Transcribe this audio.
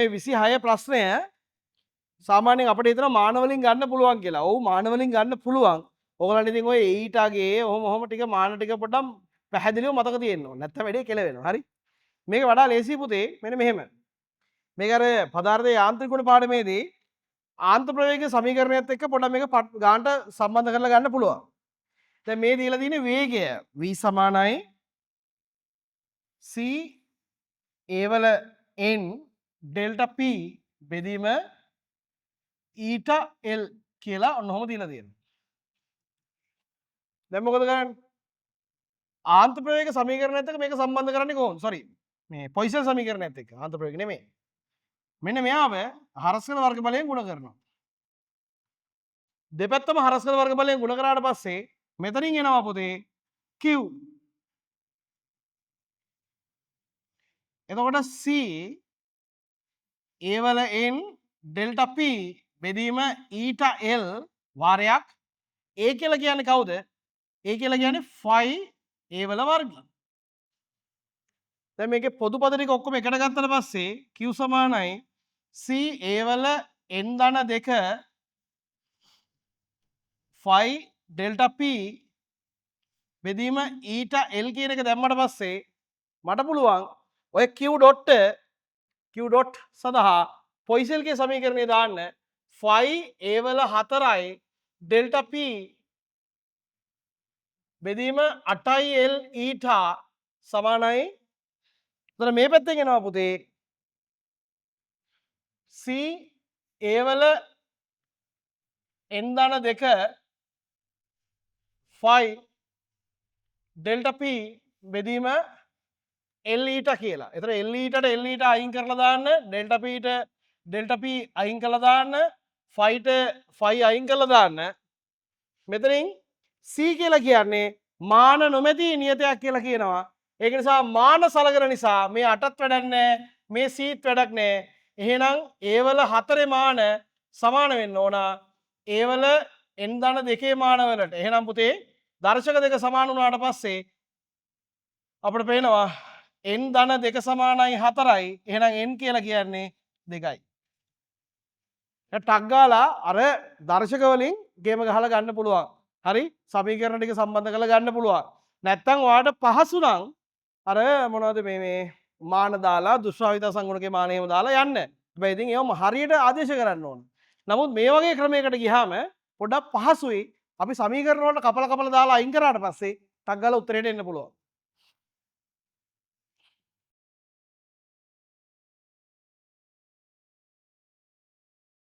26 ප්‍රශ්නය සාමාන්‍යයෙන් අපිට හිතනවා මාන වලින් ගන්න පුළුවන් කියලා. ඔව් මාන වලින් ගන්න පුළුවන්. ඕගලන්ට ඉතින් ඔය ඊටාගේ ඔහොම ටික මාන ටික පොඩ්ඩක් පැහැදිලිව මතක තියෙන්න ඕනේ. නැත්නම් වැඩේ කෙලවෙනවා. හරි? මේක වඩා ලේසි පුතේ. මෙන්න මෙහෙම. මේක අර පදාර්ථ යාන්ත්‍රික ගුණ පාඩමේදී ආන්ත්‍ර ප්‍රවේග සමීකරණයත් එක්ක පොඩ්ඩක් මේක ගානට සම්බන්ධ කරලා ගන්න පුළුවන්. දැන් මේ දීලා තියෙන්නේ වේගය v සමානයි c a වල n ඩෙල්ටා p බෙදීම ඊටා l කියලා ඔන්න ඔහොම දීලා තියෙනවා. දැන් මොකද කරන්නේ? ආන්ත්‍ර ප්‍රවේග සමීකරණයත් එක්ක මේක සම්බන්ධ කරන්නේ කොහොමද? සෝරි. මේ පොයිසන් සමීකරණයත් එක්ක ආන්ත්‍ර ප්‍රවේග නෙමෙයි. මෙන්න මෙයාව හරස්කල වර්ග බලයෙන් ගුණ කරනවා. දෙපැත්තම හරස්කල වර්ග බලයෙන් ගුණ කරාට පස්සේ මෙතනින් එනවා පුතේ q. එතකොට c a වල n ඩෙල්ටා p බෙදීම ඊටා l වාරයක් a කියලා කියන්නේ කවුද? a කියලා කියන්නේ phi a වල වර්ගය. දැන් මේකේ පොදු පද ටික ඔක්කොම එකට ගත්තට පස්සේ q සමානයි c a වල n ධන 2 phi ඩෙල්ටා p බෙදීම ඊටා l කියන එක දැම්මට පස්සේ මට පුළුවන් ඔය q ඩොට් සඳහා පොයිසල්ගේ සමීකරණය දාන්න phi a වල 4යි ඩෙල්ටා p බෙදීම 8යි l ඊටා සමානයි. එතන මේ පැත්තෙන් එනවා පුතේ c a වල n ධන 2 phi ඩෙල්ටා p බෙදීම l ඊටා කියලා. එතන l ඊටාට l ඊටා අයින් කරලා දාන්න, ඩෙල්ටා p ට ඩෙල්ටා p අයින් කරලා දාන්න, phi ට phi අයින් කරලා දාන්න. මෙතනින් c කියලා කියන්නේ මාන නොමැති නියතයක් කියලා කියනවා. ඒක නිසා මාන සලකන නිසා මේ 8ත් වැඩක් නැහැ, මේ cත් වැඩක් නැහැ. එහෙනම් a වල 4 මාන සමාන වෙන්න ඕන a වල n ධන 2 මාන වලට. එහෙනම් පුතේ දර්ශක දෙක සමාන වුණාට පස්සේ අපිට පේනවා n ධන 2 සමානයි 4යි. එහෙනම් n කියලා කියන්නේ 2යි. ටක් ගාලා අර දර්ශක වලින් ගේම ගහලා ගන්න පුළුවන්. හරි? සමීකරණ ටික සම්බන්ධ කරලා ගන්න පුළුවන්. නැත්තම් ඔයාලට පහසු නම් අර මොනවද මේ මාන දාලා දුෂ්ටාවිතා සංගුණකේ මාන එහෙම දාලා යන්න. හැබැයි ඉතින් ඒවම හරියට ආදේශ කරන්න ඕන. නමුත් මේ වගේ ක්‍රමයකට ගියාම පොඩ්ඩක් පහසුයි. අපි සමීකරණ වලට කපලා දාලා අයින් කරාට පස්සේ ටක් ගාලා උත්තරේට එන්න පුළුවන්.